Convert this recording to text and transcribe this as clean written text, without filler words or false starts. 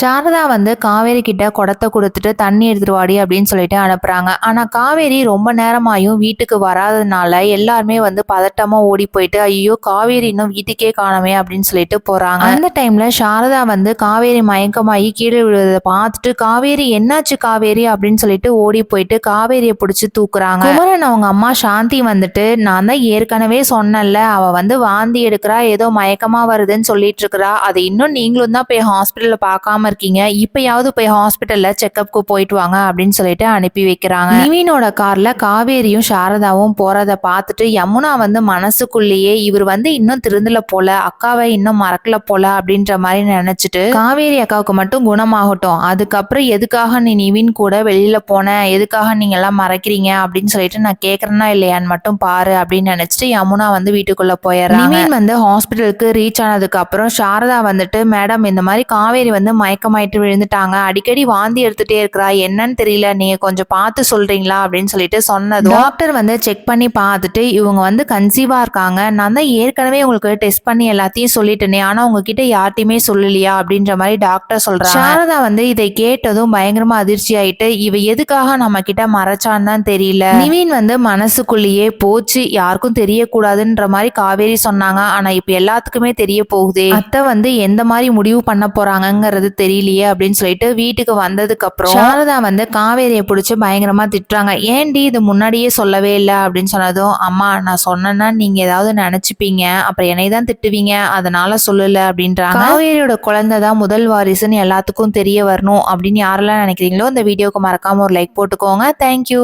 சாரதா வந்து காவேரி கிட்ட குடத்தை கொடுத்துட்டு தண்ணி எடுத்துட்டு வாடி அப்படின்னு சொல்லிட்டு அனுப்புறாங்க. ஆனா காவேரி ரொம்ப நேரமாயும் வீட்டுக்கு வராதனால எல்லாருமே வந்து பதட்டமா ஓடி போயிட்டு ஐயோ காவேரி இன்னும் வீட்டுக்கே காணமே அப்படின்னு சொல்லிட்டு போறாங்க. அந்த டைம்ல சாரதா வந்து காவேரி மயக்கமாயி கீழே விழுவதை பார்த்துட்டு காவேரி என்னாச்சு காவேரி அப்படின்னு சொல்லிட்டு ஓடி போயிட்டு காவேரியை பிடிச்சி தூக்குறாங்க. குமரன் அவங்க அம்மா சாந்தி வந்துட்டு நான் தான் ஏற்கனவே சொன்னேன்ல அவ வந்து வாந்தி எடுக்கிறா ஏதோ மயக்கமா வருதுன்னு சொல்லிட்டு இருக்கிறா அதை இன்னும் நீங்களும் தான் போய் ஹாஸ்பிட்டல்ல பார்க்காம இருக்கீங்க இப்பயாவது போய் ஹாஸ்பிட்டல்ல செக்அப்க்கு போயிட்டு வாங்க அப்படின்னு சொல்லிட்டு அனுப்பி வைக்கிறாங்க. நிவினோட கார்ல காவேரியும் சாரதாவும் போறத பார்த்துட்டு யமுனா வந்து மனசுக்குள்ளேயே இவர் வந்து இன்னும் திருந்தல போல அக்காவை இன்னும் மறக்கல போல அப்படின்ற மாதிரி நினைச்சிட்டு காவேரி அக்காவுக்கு மட்டும் குணமாகட்டும் அதுக்கப்புறம் எதுக்காக நீ நிவின் கூட வெளியில போன எதுக்காக நீங்க எல்லாம் மறைக்கிறீங்க அப்படின்னு சொல்லிட்டு நான் கேக்குறேன்னா இல்லையான்னு மட்டும் பாரு அப்படின்னு நினைச்சிட்டு யமுனா வந்து வீட்டுக்குள்ள போயிடுறாங்க. நிவின் வந்து ஹாஸ்பிட்டலுக்கு ரீச் ஆனதுக்கு அப்புறம் சாரதா வந்துட்டு மேடம் இந்த மாதிரி காவேரி வந்து மயக்கமாயிட்டு விழுந்துட்டாங்க அடிக்கடி வாந்தி எடுத்துட்டே இருக்கிறா என்னன்னு தெரியல நீங்க கொஞ்சம் பார்த்து சொல்றீங்களா அப்படின்னு சொல்லிட்டு சொன்னதும் டாக்டர் வந்து செக் பண்ணி பார்த்துட்டு இவங்க வந்து கன்சீவா இருக்காங்க நான் தான் ஏற்கனவே உங்களுக்கு டெஸ்ட் பண்ணி எல்லாத்தையும் சொல்லிட்டேனே ஆனா உங்ககிட்ட யார்ட்டையுமே சொல்லலையா அப்படின்ற மாதிரி டாக்டர் சொல்றாங்க. சாரதா வந்து இதை கேட்டதும் பயங்கரமா அதிர்ச்சி ஆயிட்டு இவ எதுக்காக நம்ம கிட்ட மறைச்சான்னு தான் தெரியல. நிவின் வந்து மனசுக்குள்ளேயே போச்சு யாருக்கும் தெரியக்கூடாதுன்ற மாதிரி காவேரி சொன்னாங்க ஆனா இப்ப எல்லாத்துக்குமே தெரிய போகுதே அத்தை வந்து எந்த மாதிரி முடிவு பண்ண போறாங்கிறது தெரியலையே அப்படின்னு சொல்லிட்டு வீட்டுக்கு வந்ததுக்கு அப்புறம் சாரதா வந்து காவேரியை பிடிச்சி பயங்கரமா திட்டுறாங்க ஏன்டி இது முன்னாடியே சொல்லவே இல்லை அப்படின்னு சொன்னதும் அம்மா நான் சொன்னேன்னா நீங்க ஏதாவது நினைச்சுப்பீங்க அப்புறம் என்னை தான் திட்டுவீங்க அதனால சொல்லல அப்படின்றாங்க. காவேரியோட குழந்தை தான் முதல் வாரிசுன்னு எல்லாத்துக்கும் தெரிய வரணும் அப்படின்னு யாரெல்லாம் நினைக்கிறீங்களோ இந்த வீடியோக்கு மறக்காம ஒரு லைக் போட்டுக்கோங்க. தேங்க்யூ.